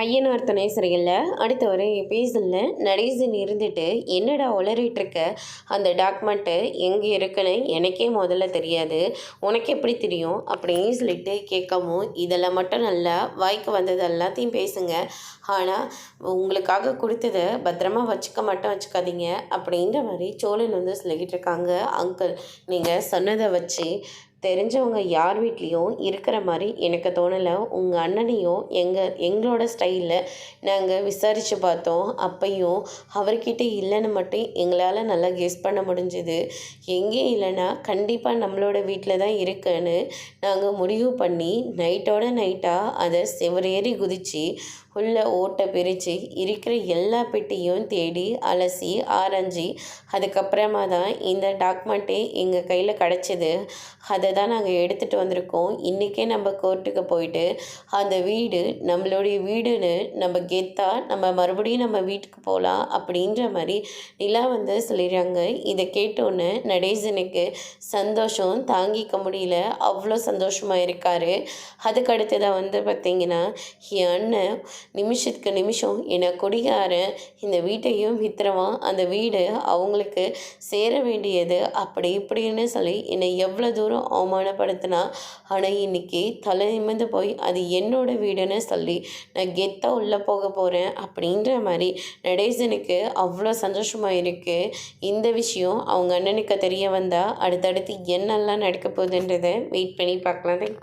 ஐயனார் துணை சரியில்லை. அடுத்த ஒரு எபிசோடில் நடேசன் இருந்துட்டு என்னடா உளறிட்டு இருக்க, அந்த டாக்குமெண்ட்டு எங்கே இருக்குன்னு எனக்கே முதல்ல தெரியாது, உனக்கு எப்படி தெரியும் அப்படின்னு சொல்லிட்டு கேட்கவும், இதெல்லாம் மட்டும் நல்லா வாய்க்கு வந்தது எல்லாத்தையும் பேசுங்க, ஆனால் உங்களுக்காக கொடுத்ததை பத்திரமா வச்சுக்காதீங்க அப்படின்ற மாதிரி சோழன் வந்து சொல்லிக்கிட்டு இருக்காங்க. அங்கிள், நீங்கள் சொன்னதை வச்சு தெரிஞ்சவங்க யார் வீட்லேயும் இருக்கிற மாதிரி எனக்கு தோணலை. உங்கள் அண்ணனையும் எங்களோட ஸ்டைலில் நாங்கள் விசாரித்து பார்த்தோம். அப்பையும் அவர்கிட்ட இல்லைன்னு மட்டும் எங்களால் நல்லா கெஸ் பண்ண முடிஞ்சுது. எங்கேயும் இல்லைன்னா கண்டிப்பாக நம்மளோட வீட்டில் தான் இருக்குன்னு நாங்கள் முடிவு பண்ணி நைட்டோட நைட்டாக அதை செவரேறி குதித்து உள்ள ஓட்டை பிரித்து இருக்கிற எல்லா பெட்டியும் தேடி அலசி ஆராய்ஞ்சி அதுக்கப்புறமா தான் இந்த டாக்குமெண்ட்டே எங்கள் கையில் கிடச்சிது. அதை தான் நாங்கள் எடுத்துகிட்டு வந்திருக்கோம். இன்றைக்கே நம்ம கோர்ட்டுக்கு போயிட்டு அந்த வீடு நம்மளுடைய வீடுன்னு நம்ம கெத்தாக நம்ம மறுபடியும் நம்ம வீட்டுக்கு போகலாம் அப்படின்ற மாதிரி நிலா வந்து சொல்லிடுறாங்க. இதை கேட்டோன்னே நடேசனுக்கு சந்தோஷம் தாங்கிக்க முடியல, அவ்வளோ சந்தோஷமாக இருக்கார். அதுக்கடுத்து தான் வந்து பார்த்திங்கன்னா, என் அண்ணன் நிமிஷத்துக்கு நிமிஷம் என்னை குடிகாரன், இந்த வீட்டையும் வித்துருவான், அந்த வீடு அவங்களுக்கு சேர வேண்டியது அப்படி இப்படின்னு சொல்லி என்னை எவ்வளோ தூரம் அவமானப்படுத்தினா, ஆனால் இன்னைக்கு தலை நிமிர்ந்து போய் அது என்னோட வீடுன்னு சொல்லி நான் கெத்தாக உள்ளே போக போகிறேன் அப்படின்ற மாதிரி நடேசனுக்கு அவ்வளோ சந்தோஷமாக இருக்குது. இந்த விஷயம் அவங்க அண்ணனுக்கு தெரிய வந்தால் அடுத்தடுத்து என்னெல்லாம் நடக்க போகுதுன்றதை வெயிட் பண்ணி பார்க்கலாம்.